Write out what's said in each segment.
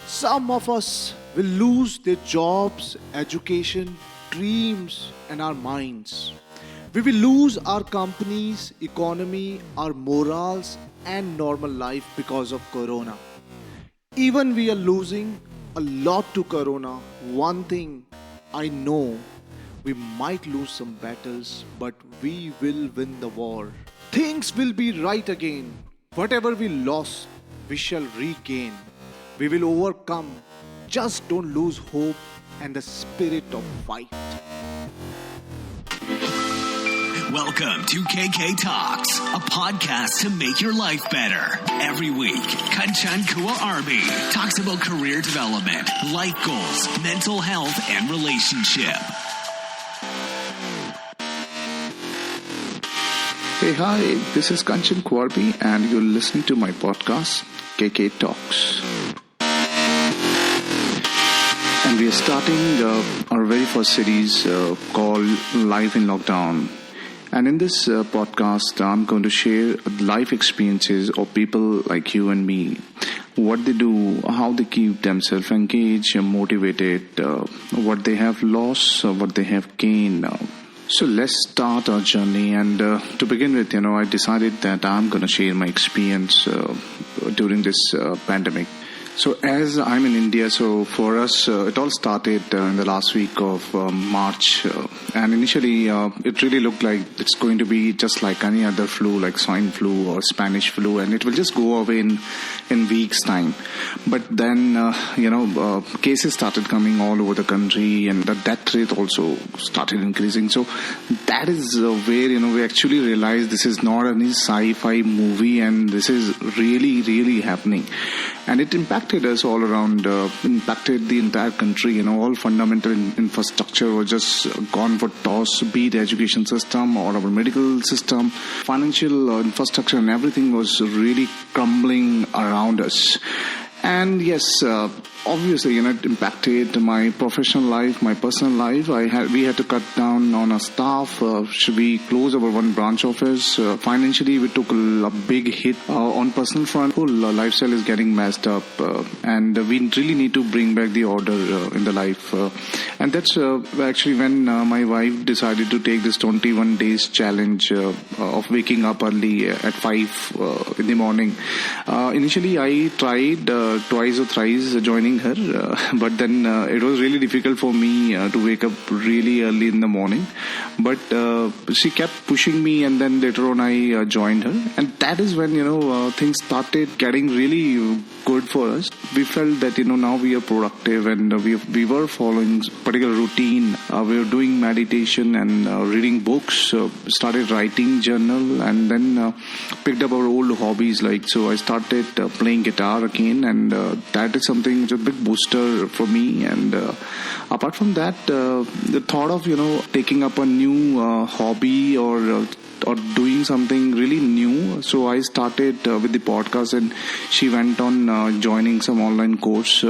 Some of us will lose their jobs, education, dreams, and our minds. We will lose our companies, economy, our morals, and normal life because of Corona. Even we are losing a lot to Corona. One thing I know, we might lose some battles, but we will win the war. Things will be right again. Whatever we lost, we shall regain. We will overcome. Just don't lose hope and the spirit of fight. Welcome to KK Talks, a podcast to make your life better. Every week, Kanchan Kua Army talks about career development, life goals, mental health, and relationship. Hey, hi, this is Kanchan Kwarbi and you're listening to my podcast, KK Talks. And we are starting our very first series called Life in Lockdown. And in this podcast, I'm going to share life experiences of people like you and me, what they do, how they keep themselves engaged and motivated, what they have lost, what they have gained. So let's start our journey. And to begin with, I decided that I'm going to share my experience during this pandemic. So as I'm in India, so for us, it all started in the last week of March. And initially, it really looked like it's going to be just like any other flu, like swine flu or Spanish flu, and it will just go away in weeks' time. But then, cases started coming all over the country, and the death rate also started increasing. So that is where, we actually realized this is not any sci-fi movie, and this is really, really happening. And it impacted us all around, impacted the entire country. All fundamental infrastructure was just gone for toss, be it the education system or our medical system, financial infrastructure, and everything was really crumbling around us. And yes, obviously, it impacted my professional life, my personal life. We had to cut down on our staff. We closed our one branch office. Financially, we took a big hit on personal front. Whole lifestyle is getting messed up, and we really need to bring back the order in the life. And that's actually when my wife decided to take this 21 days challenge of waking up early at 5 in the morning. Initially, I tried twice or thrice joining her, but then it was really difficult for me to wake up really early in the morning. But she kept pushing me, and then later on I joined her, and that is when things started getting really good for us. We felt that now we are productive, and we were following particular routine. We were doing meditation and reading books, started writing journal, and then picked up our old hobbies. So I started playing guitar again, and that is something which is a big booster for me. And apart from that, the thought of taking up a new hobby or doing something really new. So I started with the podcast, and she went on joining some online course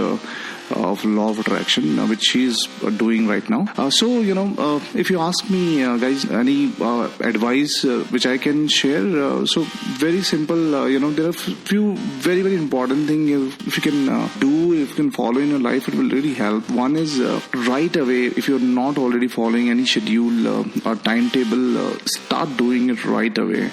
of law of attraction, which she's doing right now. So if you ask me, guys, any advice which I can share, so very simple. There are few very, very important things if you can do, if you can follow in your life, it will really help. One is right away, if you're not already following any schedule or timetable, start doing it right away.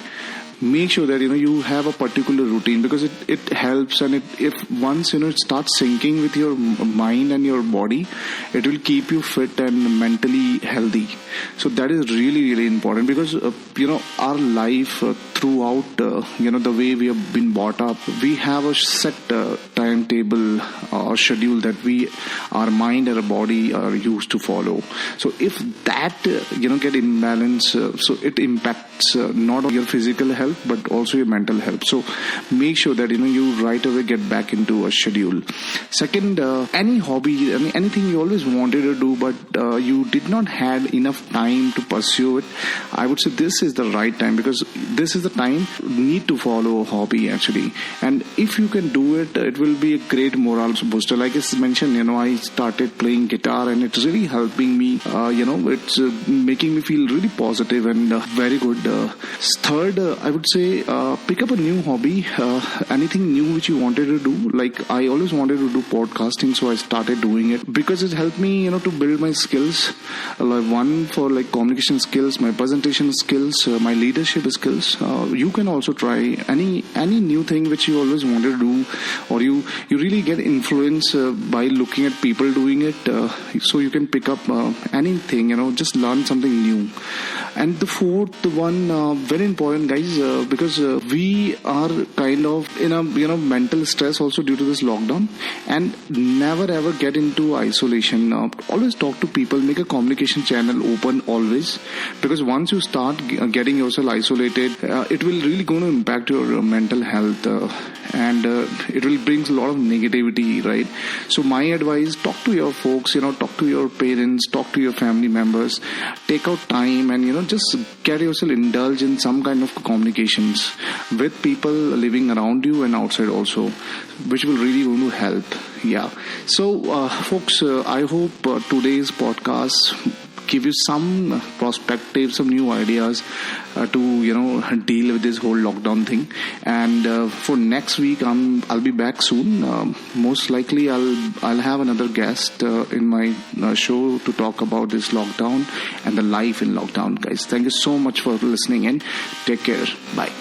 Make sure that you have a particular routine, because it helps, and if once it starts syncing with your mind and your body, it will keep you fit and mentally healthy. So that is really, really important, because our life throughout the way we have been brought up, we have a set timetable or schedule that our mind and our body are used to follow. So if that get imbalanced, so it impacts not only your physical health but also your mental health. So make sure that you right away get back into a schedule. Second, any hobby, anything you always wanted to do but you did not had enough time to pursue it, I would say this is the right time, because this is the time you need to follow a hobby actually. And if you can do it, it will be a great morale booster. Like I mentioned, I started playing guitar, and it's really helping me. It's making me feel really positive and very good. Third, I would say pick up a new hobby, anything new which you wanted to do. Like I always wanted to do podcasting, so I started doing it because it helped me, to build my skills. One for like communication skills, my presentation skills, my leadership skills. You can also try any new thing which you always wanted to do, or you really get influence by looking at people doing it. So you can pick up anything, just learn something new. And the fourth one, very important, guys, because we are kind of in a mental stress also due to this lockdown, and never ever get into isolation. Always talk to people, make a communication channel open always, because once you start getting yourself isolated, it will really going to impact your mental health, and it will bring a lot of negativity, right? So my advice: talk to your folks, talk to your parents, talk to your family members, take out time, and just get yourself indulged in some kind of communications with people living around you and outside also, which will really going to help. Yeah. So folks, I hope today's podcast give you some perspective, some new ideas to deal with this whole lockdown thing. And for next week, I'll be back soon. Most likely, I'll have another guest in my show to talk about this lockdown and the life in lockdown. Guys, thank you so much for listening in. Take care. Bye.